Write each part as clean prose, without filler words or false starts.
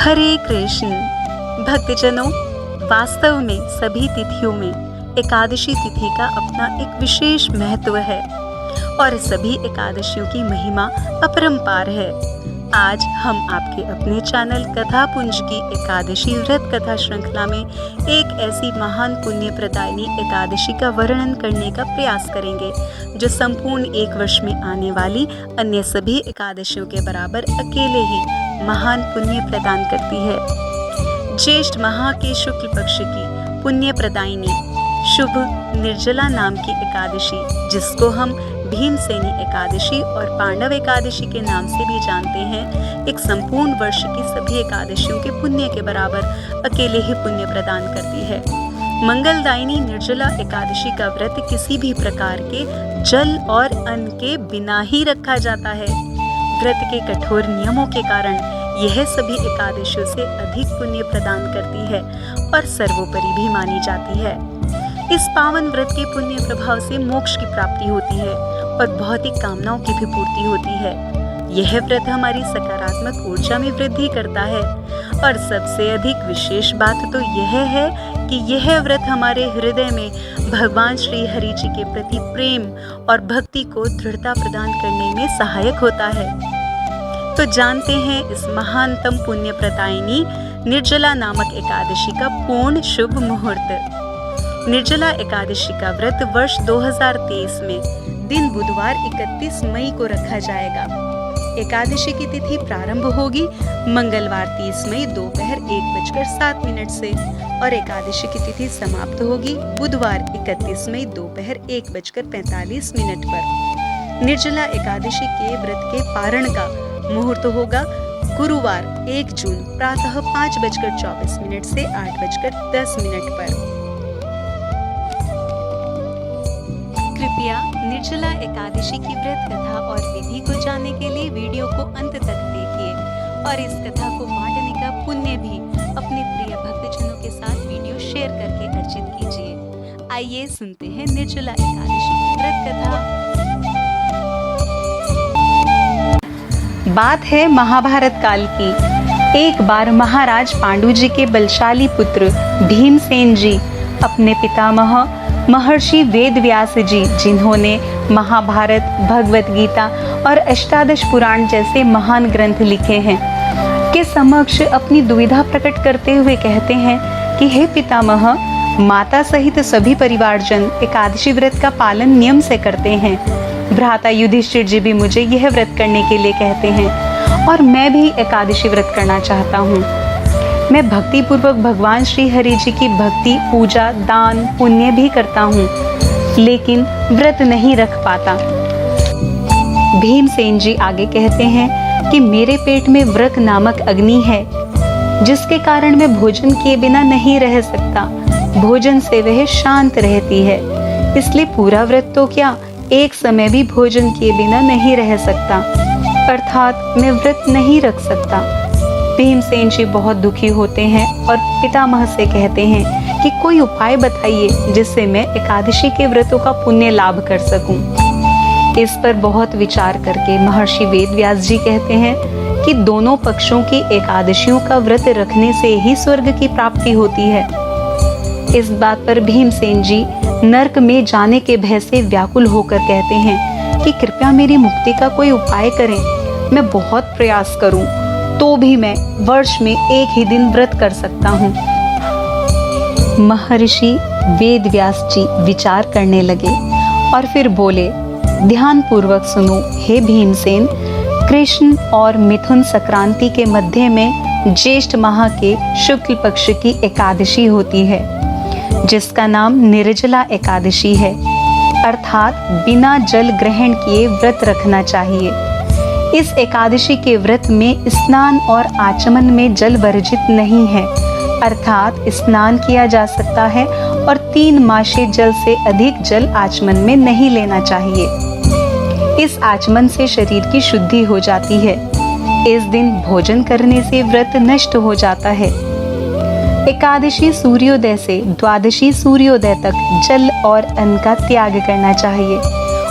हरे कृष्ण भक्तजनों, वास्तव में सभी तिथियों में एकादशी तिथि का अपना एक विशेष महत्व है और सभी एकादशियों की महिमा अपरंपार है। आज हम आपके अपने चैनल कथापुंज की एकादशी व्रत कथा श्रृंखला में एक ऐसी महान पुण्य प्रदायिनी एकादशी का वर्णन करने का प्रयास करेंगे जो संपूर्ण एक वर्ष में आने वाली अन्य सभी एकादशियों के बराबर अकेले ही महान पुण्य प्रदान करती है। ज्येष्ठ माह के शुक्ल पक्ष की पुण्य प्रदायिनी शुभ निर्जला नाम की एकादशी, जिसको हम भीमसेनी एकादशी और पांडव एकादशी के नाम से भी जानते हैं, एक संपूर्ण वर्ष की सभी एकादशियों के पुण्य के बराबर अकेले ही पुण्य प्रदान करती है। मंगलदायिनी निर्जला एकादशी का व्रत किसी भी प्रकार के जल और अन्न के बिना ही रखा जाता है। व्रत के कठोर नियमों के कारण यह सभी एकादशियों से अधिक पुण्य प्रदान करती है और सर्वोपरि भी मानी जाती है। इस पावन व्रत के पुण्य प्रभाव से मोक्ष की प्राप्ति होती है और भौतिक कामनाओं की भी पूर्ति होती है। यह व्रत हमारी सकारात्मक ऊर्जा में वृद्धि करता है और सबसे अधिक विशेष बात तो यह है कि यह व्रत हमारे हृदय में भगवान श्री हरि जी के प्रति प्रेम और भक्ति को दृढ़ता प्रदान करने में सहायक होता है। तो जानते हैं इस महानतम पुण्य प्रदायिनी निर्जला नामक एकादशी का पूर्ण शुभ मुहूर्त। निर्जला एकादशी का व्रत वर्ष 2023 में दिन बुधवार 31 मई को रखा जाएगा। एकादशी की तिथि प्रारंभ होगी मंगलवार 30 मई दोपहर 1:07 से और एकादशी की तिथि समाप्त होगी बुधवार 31 मई दोपहर 1:45 पर। निर्जला एकादशी के व्रत के पारण का मुहूर्त होगा गुरुवार 1 जून प्रातः 5:24 से 8:10 पर। कृपया निर्जला एकादशी की व्रत कथा और विधि को जानने के लिए वीडियो को अंत तक देखिए और इस कथा को बांटने का पुण्य भी अपने प्रिय भक्तजनों के साथ वीडियो शेयर करके अर्जित कीजिए। आइए सुनते हैं निर्जला एकादशी की व्रत कथा। बात है महाभारत काल की। एक बार महाराज पांडु जी के बलशाली पुत्र भीमसेन जी अपने पितामह महर्षि वेदव्यास जी, जिन्होंने महाभारत, भगवत गीता और अष्टादश पुराण जैसे महान ग्रंथ लिखे हैं, के समक्ष अपनी दुविधा प्रकट करते हुए कहते हैं कि हे पितामह, माता सहित सभी परिवारजन एकादशी व्रत का पालन नियम से करते हैं। भ्राता युधिष्ठिर जी भी मुझे यह व्रत करने के लिए कहते हैं और मैं भी एकादशी व्रत करना चाहता हूँ। मैं भक्ति पूर्वक भगवान श्री हरि जी की भक्ति, पूजा, दान, पुण्य भी करता हूँ, लेकिन व्रत नहीं रख पाता। भीमसेन जी आगे कहते हैं कि मेरे पेट में व्रत नामक अग्नि है, जिसके कारण मैं भोजन किए बिना नहीं रह सकता। भोजन से वह शांत रहती है, इसलिए पूरा व्रत तो क्या, एक समय भी भोजन किए बिना नहीं रह सकता, अर्थात मैं व्रत नहीं रख सकता। भीमसेन जी बहुत दुखी होते हैं और पितामह से कहते हैं कि कोई उपाय बताइए जिससे मैं एकादशी के व्रतों का पुण्य लाभ कर सकूं। इस पर बहुत विचार करके महर्षि वेदव्यास जी कहते हैं कि दोनों पक्षों की एकादशियों का व्रत रखने से ही स्वर्ग की प्राप्ति होती है। इस बात पर भीमसेन जी नरक में जाने के भय से व्याकुल होकर कहते हैं कि कृपया मेरी मुक्ति का कोई उपाय करें। मैं बहुत प्रयास करूं तो भी मैं वर्ष में एक ही दिन व्रत कर सकता हूँ। महर्षि वेदव्यास जी विचार करने लगे और फिर बोले, ध्यान पूर्वक सुनो हे भीमसेन, कृष्ण और मिथुन संक्रांति के मध्य में ज्येष्ठ माह के शुक्ल पक्ष की एकादशी होती है, जिसका नाम निर्जला एकादशी है, अर्थात बिना जल ग्रहण किए व्रत रखना चाहिए। इस एकादशी के व्रत में स्नान और आचमन में जल वर्जित नहीं है, अर्थात स्नान किया जा सकता है और 3 मासे जल से अधिक जल आचमन में नहीं लेना चाहिए। इस आचमन से शरीर की शुद्धि हो जाती है। इस दिन भोजन करने से व्रत नष्ट हो जाता है। एकादशी सूर्योदय से द्वादशी सूर्योदय तक जल और अन्न का त्याग करना चाहिए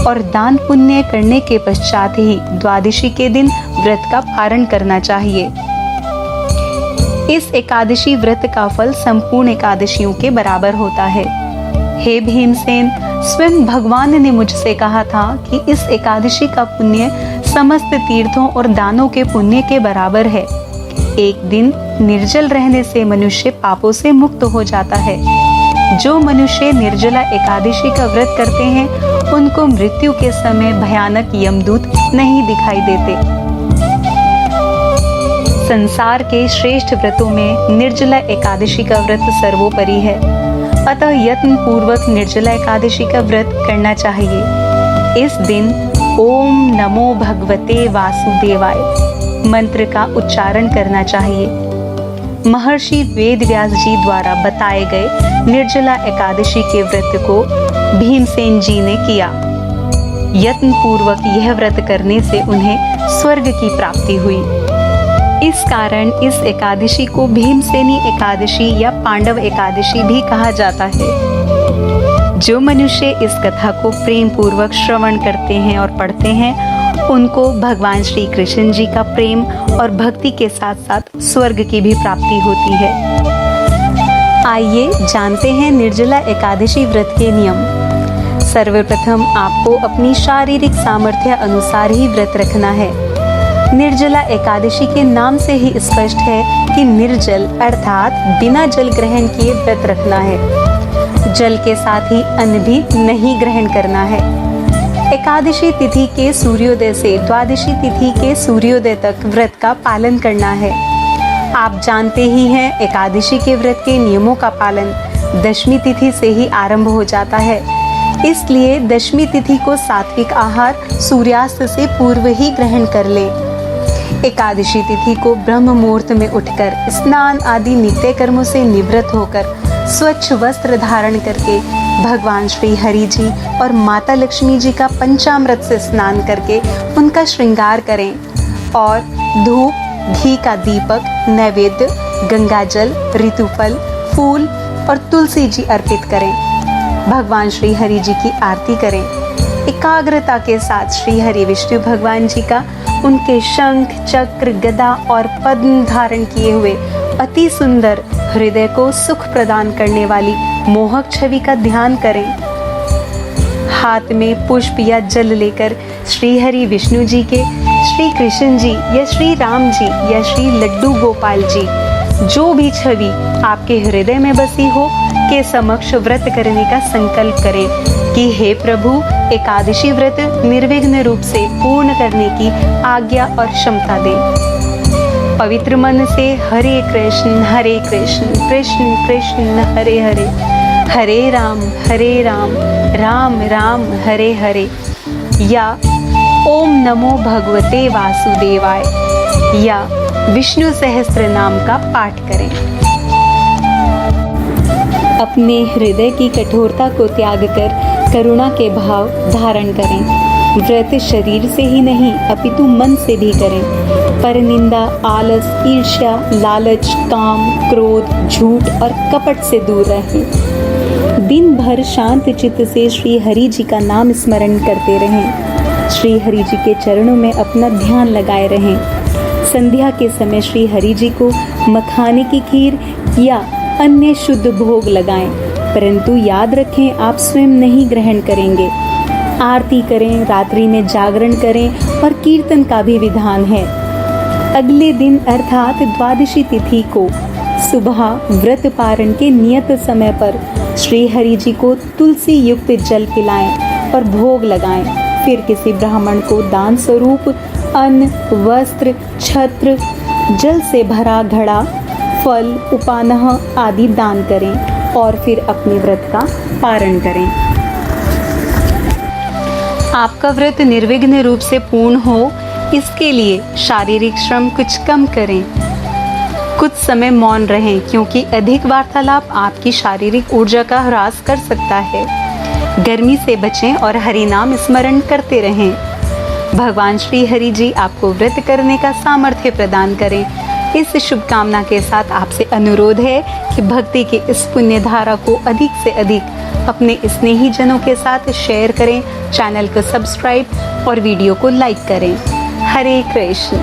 और दान पुण्य करने के पश्चात ही द्वादशी के दिन व्रत का पारण करना चाहिए। इस एकादशी व्रत का फल संपूर्ण एकादशियों के बराबर होता है। हे भीमसेन, स्वयं भगवान ने मुझसे कहा था कि इस एकादशी का पुण्य समस्त तीर्थों और दानों के पुण्य के बराबर है। एक दिन निर्जल रहने से मनुष्य पापों से मुक्त हो जाता है। जो मनुष्य निर्जला एकादशी का व्रत करते हैं उनको मृत्यु के समय भयानक यमदूत नहीं दिखाई देते। संसार के श्रेष्ठ व्रतों में निर्जला एकादशी का व्रत सर्वोपरि है, अतः यत्न पूर्वक निर्जला एकादशी का व्रत करना चाहिए। इस दिन ओम नमो भगवते वासुदेवाय मंत्र का उच्चारण करना चाहिए। महर्षि वेदव्यास जी द्वारा बताए गए निर्जला एकादशी के व्रत को भीमसेन जी ने किया। यत्न पूर्वक यह व्रत करने से उन्हें स्वर्ग की प्राप्ति हुई। इस कारण इस एकादशी को भीमसेनी एकादशी या पांडव एकादशी भी कहा जाता है। जो मनुष्य इस कथा को प्रेम पूर्वक श्रवण करते हैं और पढ़ते हैं उनको भगवान श्री कृष्ण जी का प्रेम और भक्ति के साथ साथ स्वर्ग की भी प्राप्ति होती है। आइए जानते हैं निर्जला एकादशी व्रत के नियम। सर्वप्रथम आपको अपनी शारीरिक सामर्थ्य अनुसार ही व्रत रखना है। निर्जला एकादशी के नाम से ही स्पष्ट है कि निर्जल अर्थात बिना जल ग्रहण किए व्रत रखना है। जल के साथ ही अन्न भी नहीं ग्रहण करना है। एकादशी तिथि के सूर्योदय से द्वादशी तिथि के सूर्योदय तक व्रत का पालन करना है। आप जानते ही हैं एकादशी के व्रत के नियमों का पालन दशमी तिथि से ही आरंभ हो जाता है। इसलिए दशमी तिथि को सात्विक आहार सूर्यास्त से पूर्व ही ग्रहण कर ले। एकादशी तिथि को ब्रह्म मुहूर्त में उठकर स्नान आदि नित्य कर्मों से निवृत्त होकर स्वच्छ वस्त्र धारण करके भगवान श्री हरि जी और माता लक्ष्मी जी का पंचामृत से स्नान करके उनका श्रृंगार करें और धूप, घी का दीपक, नैवेद्य, गंगाजल, ऋतुफल, फूल और तुलसी जी अर्पित करें। भगवान श्री हरि जी की आरती करें। एकाग्रता के साथ श्री हरि विष्णु भगवान जी का उनके शंख, चक्र, गदा और पद्म धारण किए हुए अति सुंदर हृदय को सुख प्रदान करने वाली मोहक छवि का ध्यान करें। हाथ में पुष्प या जल लेकर श्री हरि विष्णु जी के, श्री कृष्ण जी या श्री राम जी या श्री लड्डू गोपाल जी, जो भी छवि आपके हृदय में बसी हो, के समक्ष व्रत करने का संकल्प करें कि हे प्रभु, एकादशी व्रत निर्विघ्न रूप से पूर्ण करने की आज्ञा और क्षमता दें। पवित्र मन से हरे कृष्ण कृष्ण कृष्ण हरे हरे, हरे राम राम राम हरे हरे, या ओम नमो भगवते वासुदेवाय या विष्णु सहस्त्र नाम का पाठ करें। अपने हृदय की कठोरता को त्याग कर करुणा के भाव धारण करें। व्रत शरीर से ही नहीं अपितु मन से भी करें। पर निंदा, आलस, ईर्ष्या, लालच, काम, क्रोध, झूठ और कपट से दूर रहें। दिन भर शांत चित्त से श्री हरि जी का नाम स्मरण करते रहें। श्री हरि जी के चरणों में अपना ध्यान लगाए रहें। संध्या के समय श्री हरि जी को मखाने की खीर या अन्य शुद्ध भोग लगाएं, परंतु याद रखें आप स्वयं नहीं ग्रहण करेंगे। आरती करें, रात्रि में जागरण करें और कीर्तन का भी विधान है। अगले दिन अर्थात द्वादशी तिथि को सुबह व्रत पारण के नियत समय पर श्री हरि जी को तुलसी युक्त जल पिलाएं और भोग लगाएं। फिर किसी ब्राह्मण को दान स्वरूप अन्न, वस्त्र, छत्र, जल से भरा घड़ा, फल, उपानह आदि दान करें और फिर अपने व्रत का पारण करें। आपका व्रत निर्विघ्न रूप से पूर्ण हो, इसके लिए शारीरिक श्रम कुछ कम करें। कुछ समय मौन रहें, क्योंकि अधिक वार्तालाप आपकी शारीरिक ऊर्जा का ह्रास कर सकता है। गर्मी से बचें और हरि नाम स्मरण करते रहें। भगवान श्री हरि जी आपको व्रत करने का सामर्थ्य प्रदान करें। इस शुभकामना के साथ आपसे अनुरोध है कि भक्ति की इस पुण्य धारा को अधिक से अधिक अपने स्नेही जनों के साथ शेयर करें, चैनल को सब्सक्राइब और वीडियो को लाइक करें। हरे कृष्ण।